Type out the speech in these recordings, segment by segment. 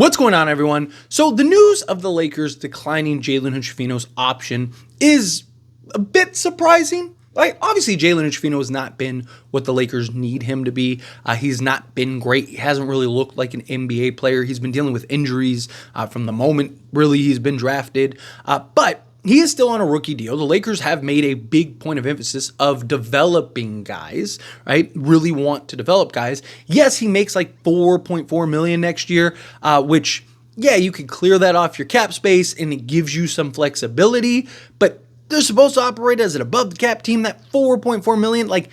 What's going on, everyone? So the news of the Lakers declining Jalen Hood-Schifino's option is a bit surprising. Like, obviously, Jalen Hood-Schifino has not been what the Lakers need him to be. He's not been great. He hasn't really looked like an NBA player. He's been dealing with injuries from the moment, really, he's been drafted. But he is still on a rookie deal. The Lakers have made a big point of emphasis of developing guys, right? Really want to develop guys. Yes, he makes like $4.4 million next year, which, yeah, you can clear that off your cap space and it gives you some flexibility, but they're supposed to operate as an above the cap team. That $4.4 million, like,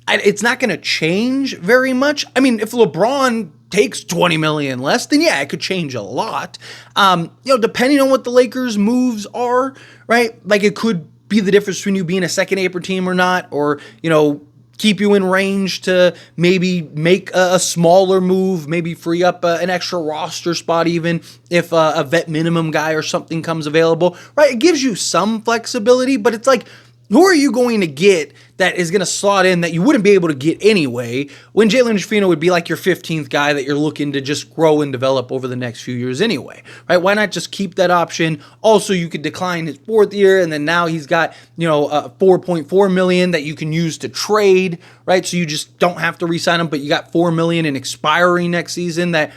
it's not going to change very much. I mean, if LeBron takes $20 million less, then yeah, it could change a lot. Depending on what the Lakers' moves are, right? Like, it could be the difference between you being a second apron team or not, or, keep you in range to maybe make a smaller move, maybe free up an extra roster spot even if a vet minimum guy or something comes available, right? It gives you some flexibility, but it's like, who are you going to get that is going to slot in that you wouldn't be able to get anyway when Jalen Hood-Schifino would be like your 15th guy that you're looking to just grow and develop over the next few years anyway, right? Why not just keep that option? Also, you could decline his fourth year, and then now he's got, $4.4 million that you can use to trade, right? So you just don't have to re-sign him, but you got $4 million in expiring next season that,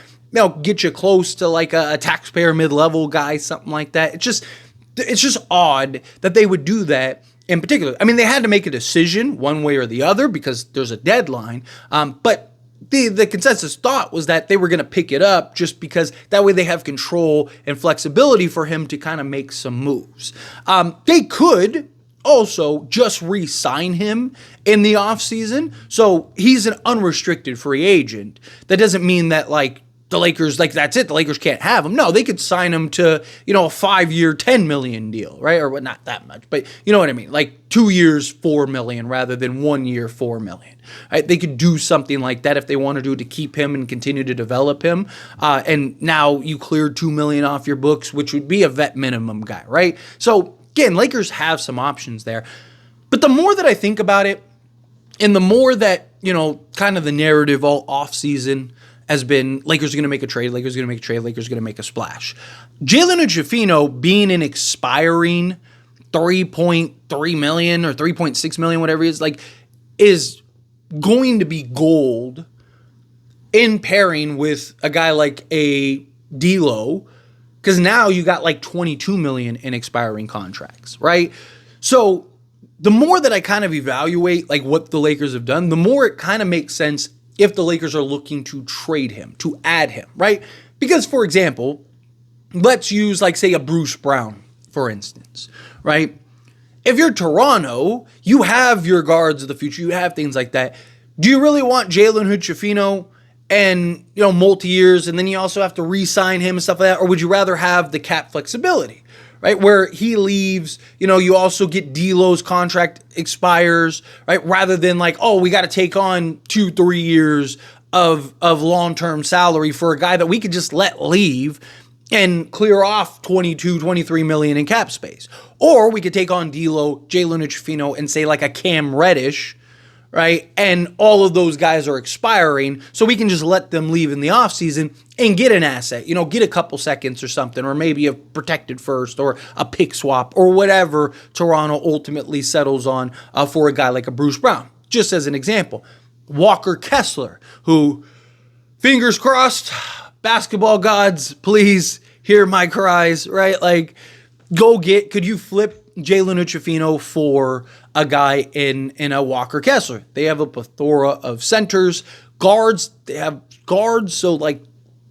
get you close to like a taxpayer mid-level guy, something like that. It's just odd that they would do that. In particular, I mean, they had to make a decision one way or the other because there's a deadline. But the consensus thought was that they were going to pick it up just because that way they have control and flexibility for him to kind of make some moves. They could also just re-sign him in the offseason. So he's an unrestricted free agent. That doesn't mean that, like, the Lakers, like, that's it. The Lakers can't have him. No, they could sign him to, a 5-year, $10 million deal, right? Or not that much, but you know what I mean? Like 2 years, $4 million rather than 1 year, $4 million. Right? They could do something like that if they want to keep him and continue to develop him. And now you cleared $2 million off your books, which would be a vet minimum guy, right? So again, Lakers have some options there. But the more that I think about it, and the more that, kind of the narrative all offseason has been Lakers are going to make a trade, Lakers are going to make a trade, Lakers are going to make a splash. Jalen Hood-Schifino being an expiring $3.3 million or $3.6 million, whatever it is, like, is going to be gold in pairing with a guy like a D'Lo, because now you got like $22 million in expiring contracts, right? So the more that I kind of evaluate like what the Lakers have done, the more it kind of makes sense if the Lakers are looking to trade him, to add him, right? Because, for example, let's use, like, say, a Bruce Brown, for instance, right? If you're Toronto, you have your guards of the future, you have things like that. Do you really want Jalen Hood-Schifino and, multi-years, and then you also have to re-sign him and stuff like that? Or would you rather have the cap flexibility? Right, where he leaves, you also get D'Lo's contract expires, right? Rather than like, oh, we got to take on 2-3 years of long-term salary for a guy that we could just let leave and clear off $22-23 million in cap space. Or we could take on D'Lo, Jalen Hood-Schifino, and say like a Cam Reddish, right? And all of those guys are expiring, so we can just let them leave in the offseason and get an asset, get a couple seconds or something, or maybe a protected first or a pick swap or whatever Toronto ultimately settles on for a guy like a Bruce Brown. Just as an example, Walker Kessler, who, fingers crossed, basketball gods, please hear my cries, right? Like, could you flip Jalen Hood-Schifino for a guy in a Walker Kessler? They have a plethora of centers, guards. They have guards. So, like,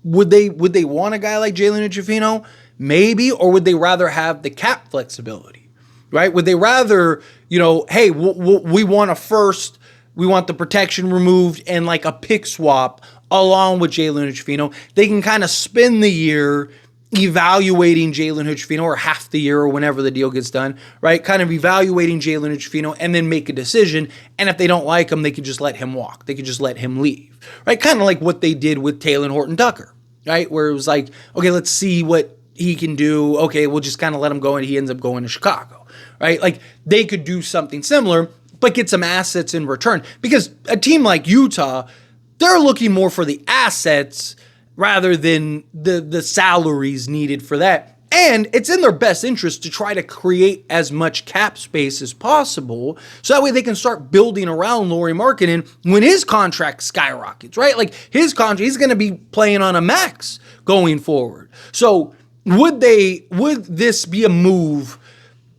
would they want a guy like Jalen Hood-Schifino? Maybe. Or would they rather have the cap flexibility, right? Would they rather, hey, we want a first, we want the protection removed and like a pick swap along with Jalen Hood-Schifino? They can kind of spend the year evaluating Jalen Hood-Schifino, or half the year or whenever the deal gets done, right? Kind of evaluating Jalen Hood-Schifino and then make a decision. And if they don't like him, they could just let him walk. They could just let him leave, right? Kind of like what they did with Taylor Horton-Tucker, right? Where it was like, okay, let's see what he can do. Okay, we'll just kind of let him go, and he ends up going to Chicago, right? Like, they could do something similar, but get some assets in return. Because a team like Utah, they're looking more for the assets rather than the salaries needed for that. And it's in their best interest to try to create as much cap space as possible so that way they can start building around Lauri Markkanen when his contract skyrockets, right? Like his contract, he's going to be playing on a max going forward. So would this be a move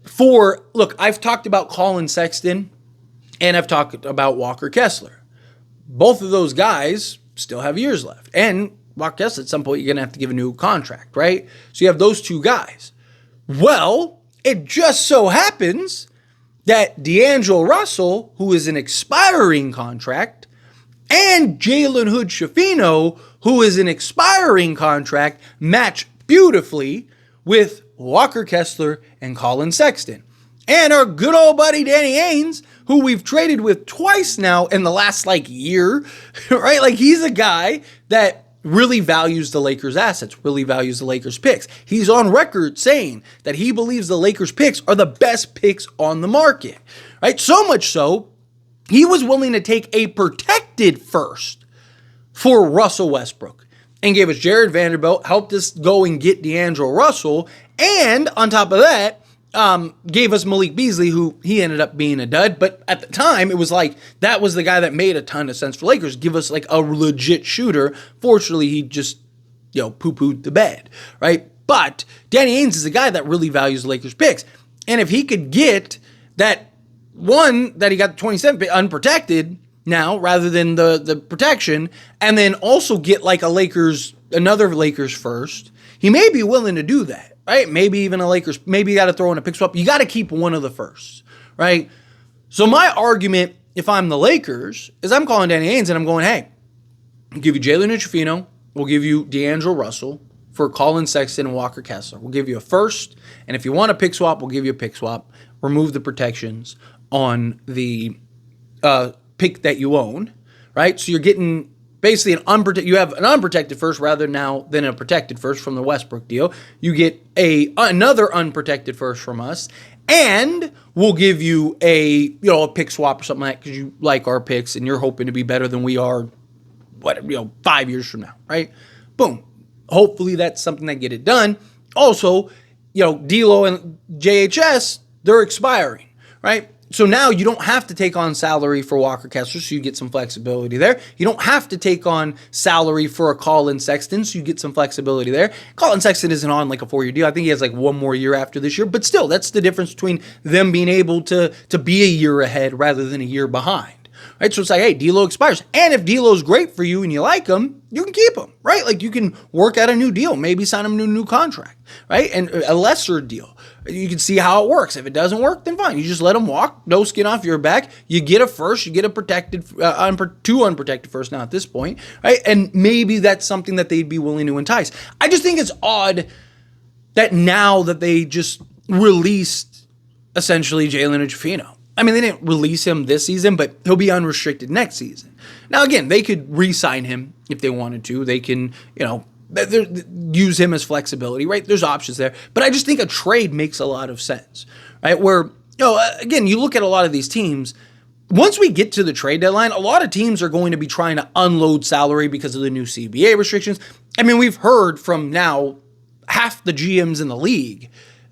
for, look, I've talked about Collin, Sexton, and I've talked about Walker Kessler. Both of those guys still have years left. And Walker Kessler, at some point, you're going to have to give a new contract, right? So you have those two guys. Well, it just so happens that D'Angelo Russell, who is an expiring contract, and Jalen Hood-Schifino, who is an expiring contract, match beautifully with Walker Kessler and Collin Sexton. And our good old buddy Danny Ainges, who we've traded with twice now in the last year, right? Like he's a guy that really values the Lakers' assets, really values the Lakers' picks. He's on record saying that he believes the Lakers' picks are the best picks on the market, right? So much so, he was willing to take a protected first for Russell Westbrook and gave us Jared Vanderbilt, helped us go and get D'Angelo Russell, and on top of that, gave us Malik Beasley, who he ended up being a dud. But at the time, it was that was the guy that made a ton of sense for Lakers. Give us a legit shooter. Fortunately, he just, poo-pooed the bed, right? But Danny Ainges is a guy that really values the Lakers picks. And if he could get that one that he got the 27 pick unprotected now, rather than the protection, and then also get another Lakers first, he may be willing to do that. Right? Maybe even a Lakers, maybe you got to throw in a pick swap. You got to keep one of the firsts, right? So my argument, if I'm the Lakers, is I'm calling Danny Ainges and I'm going, hey, we'll give you Jalen Hood-Schifino, we'll give you D'Angelo Russell for Collin Sexton and Walker Kessler. We'll give you a first, and if you want a pick swap, we'll give you a pick swap. Remove the protections on the pick that you own, right? So you're getting basically you have an unprotected first rather now than a protected first from the Westbrook deal. You get another unprotected first from us, and we'll give you a pick swap or something like that because you like our picks and you're hoping to be better than we are 5 years from now, right? Boom. Hopefully that's something that get it done. Also, D'Lo and JHS, they're expiring, right? So now you don't have to take on salary for Walker Kessler, so you get some flexibility there. You don't have to take on salary for a Collin Sexton, so you get some flexibility there. Collin Sexton isn't on a 4-year deal. I think he has one more year after this year, but still, that's the difference between them being able to be a year ahead rather than a year behind. Right? So it's hey, D'Lo expires. And if D'Lo's great for you and you like him, you can keep him, right? You can work out a new deal, maybe sign him to a new contract, right? And a lesser deal. You can see how it works. If it doesn't work, then fine. You just let him walk, no skin off your back. You get a first, you get a protected, two unprotected first now at this point, right? And maybe that's something that they'd be willing to entice. I just think it's odd that now that they just released essentially Jalen Hood-Schifino. I mean, they didn't release him this season, but he'll be unrestricted next season. Now, again, they could re-sign him if they wanted to. They can, use him as flexibility, right? There's options there. But I just think a trade makes a lot of sense, right? Where, again, you look at a lot of these teams, once we get to the trade deadline, a lot of teams are going to be trying to unload salary because of the new CBA restrictions. I mean, we've heard from now half the GMs in the league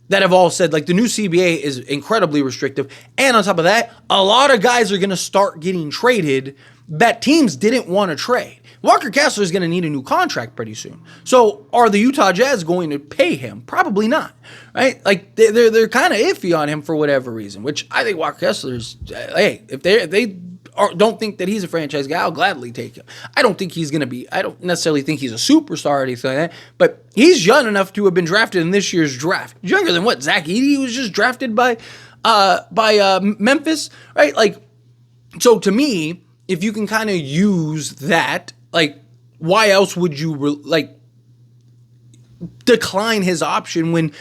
that have all said, the new CBA is incredibly restrictive. And on top of that, a lot of guys are going to start getting traded that teams didn't want to trade. Walker Kessler is going to need a new contract pretty soon. So are the Utah Jazz going to pay him? Probably not, right? They're kind of iffy on him for whatever reason, which I think Walker Kessler's, hey, if they don't think that he's a franchise guy, I'll gladly take him. I don't necessarily think he's a superstar or anything like that, but he's young enough to have been drafted in this year's draft. He's younger than what? Zach Edey was just drafted by Memphis, right? So to me, if you can kind of use that, why else would you decline his option when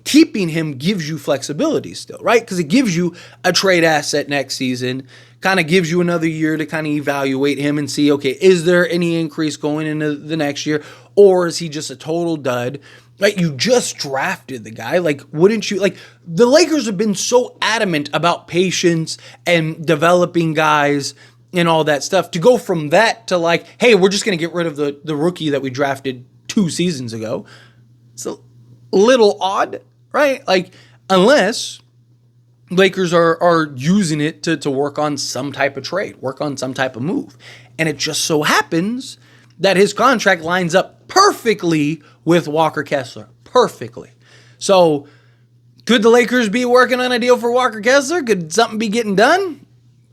keeping him gives you flexibility still, right? Because it gives you a trade asset next season, kind of gives you another year to kind of evaluate him and see, okay, is there any increase going into the next year, or is he just a total dud? Right? You just drafted the guy. Wouldn't you, the Lakers have been so adamant about patience and developing guys and all that stuff. To go from that to like, hey, we're just going to get rid of the rookie that we drafted 2 seasons ago. It's a little odd, right? Like, unless Lakers are using it to work on some type of trade, work on some type of move. And it just so happens that his contract lines up perfectly with Walker Kessler. Perfectly. So, could the Lakers be working on a deal for Walker Kessler? Could something be getting done?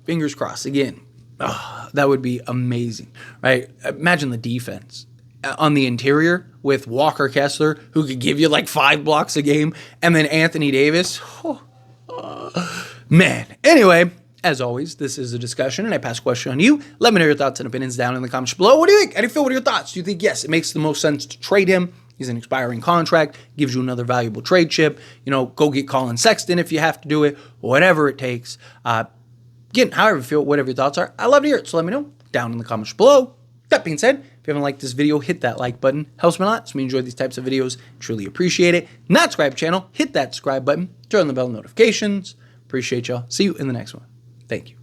Fingers crossed again. Oh, that would be amazing, right? Imagine the defense on the interior with Walker Kessler, who could give you like 5 blocks a game, and then Anthony Davis. Man. Anyway, as always, this is a discussion, and I pass a question on you. Let me know your thoughts and opinions down in the comments below. What do you think? How do you feel? What are your thoughts? Do you think, yes, it makes the most sense to trade him? He's an expiring contract, gives you another valuable trade chip. Go get Collin Sexton if you have to do it, whatever it takes. Again, however you feel, whatever your thoughts are, I love to hear it. So let me know down in the comments below. That being said, if you haven't liked this video, hit that like button. Helps me a lot. So we enjoy these types of videos. Truly appreciate it. Not subscribe to the channel, hit that subscribe button. Turn on the bell notifications. Appreciate y'all. See you in the next one. Thank you.